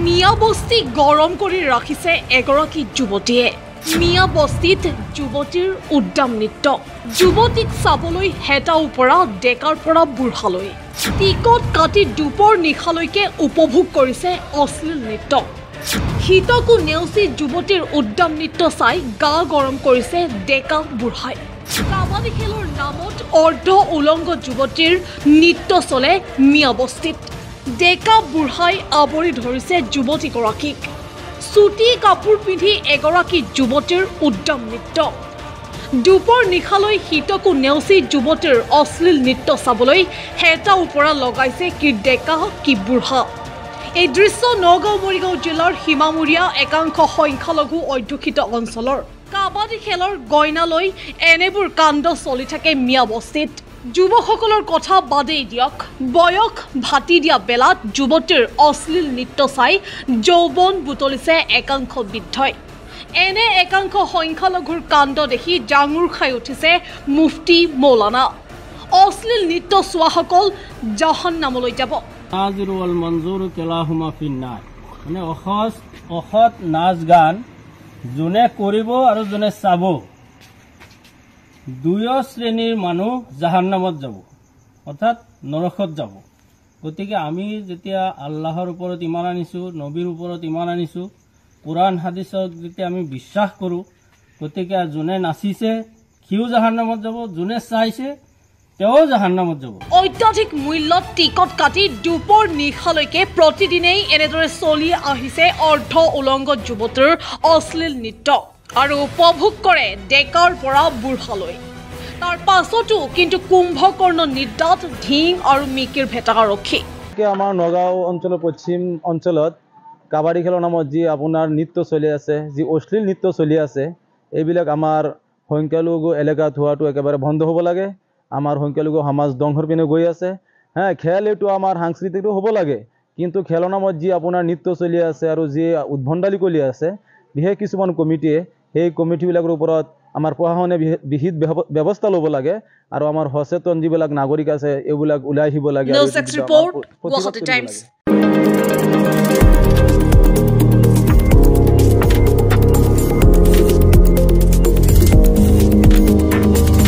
মিয়া বস্তি গৰম কৰি ৰাখিছে এগৰাকী যুৱতীয়ে। মিয়া বস্তিত যুৱতীৰ উদ্দাম নৃত্য। যুৱতীক চাবলৈ হেতাৰ পৰা ডেকাৰ পৰা বুঢ়ালৈ টিকট কাটি দুপৰ নিশালৈকে উপভোগ কৰিছে অশ্লীল নৃত্য। শীতকো নেওচি যুৱতীৰ উদ্দাম নৃত্য চাই গা গৰম কৰিছে ডেকা বুঢ়াই। কাবাডী খেলৰ নামত অৰ্ধ উলংগ যুৱতীৰ নৃত্য চলে মিয়া বস্তিত। ডেকা বুঢ়াই আৱৰি ধৰিছে যুৱতীগৰাকীক। চুটি কাপোৰ পিন্ধি এগৰাকী যুৱতীৰ উদ্দাম নৃত্য। দুপৰ নিশালৈ শীতকো নেওচি যুৱতীৰ অশ্লীল নৃত্য চাবলৈ হেতাৰ পৰা লগাইছে কি ডেকা কি বুঢ়া। এই দৃশ্য নগাঁও মৰিগাঁও জিলাৰ সীমামূৰীয়া একাংশ সংখ্যালঘু অধ্যুষিত অঞ্চলৰ। কাবাডী খেলৰ গইনালৈ এনেবোৰ কাণ্ড চলি থাকে মিয়া বস্তিত। যুৱকসকলৰ কথা বাদেই দিয়ক, বয়স ভাটি দিয়া বেলাত যুৱতীৰ অশ্লীল নৃত্য চাই যৌৱন বুটলিছে একাংশ বৃদ্ধই। এনে একাংশ সংখ্যালঘুৰ কাণ্ড দেখি জাঙুৰ খাই উঠিছে মুফতি মৌলানা। অশ্লীল নৃত্য চোৱাসকল জাহান্নামলৈ যাব। মানে অসৎ নাচ গান যোনে কৰিব আৰু যোনে চাব দুয়ো শ্ৰেণীৰ মানুহ জাহান্নামত যাব, অৰ্থাৎ নৰকত যাব। গতিকে আমি যেতিয়া আল্লাহৰ ওপৰত ইমান আনিছোঁ, নবীৰ ওপৰত ইমান আনিছোঁ, কোৰআন হাদিছক যেতিয়া আমি বিশ্বাস কৰোঁ, গতিকে যোনে নাচিছে সিও জাহান্নামত যাব, যোনে চাইছে তেওঁ জাহান্নামত যাব। অত্যাধিক মূল্যত টিকট কাটি দুপৰ নিশালৈকে প্ৰতিদিনেই এনেদৰে চলি আহিছে অৰ্ধ উলংগ যুৱতীৰ অশ্লীল নৃত্য আৰু উপভোগ কৰে ডেকাৰ পৰা বুঢ়ালৈ। তাৰ পাছতো কিন্তু কুম্ভকৰ্ণ নিদ্ৰাত ঢিং আৰু মিকিৰ ভেটাৰক্ষী। আমাৰ নগাঁও অঞ্চলৰ পশ্চিম অঞ্চলত কাবাডী খেলৰ নামত যি আপোনাৰ নৃত্য চলি আছে, যি অশ্লীল নৃত্য চলি আছে, এইবিলাক আমাৰ সংখ্যালঘু এলেকাত হোৱাটো একেবাৰে বন্ধ হ'ব লাগে। আমাৰ সংখ্যালঘু সমাজ ধ্বংসৰ পিনে গৈ আছে। খেল এইটো আমাৰ সাংস্কৃতিকটো হ'ব লাগে, কিন্তু খেলৰ নামত যি আপোনাৰ নৃত্য চলি আছে আৰু যি উদ্ভণ্ডালি কৰি আছে, বিশেষ কিছুমান কমিটিয়ে সেই কমিটিবিলাকৰ ওপৰত আমাৰ প্ৰশাসনে বিহিত ব্যৱস্থা ল'ব লাগে আৰু আমাৰ সচেতন যিবিলাক নাগৰিক আছে এইবিলাক ওলাই আহিব লাগে।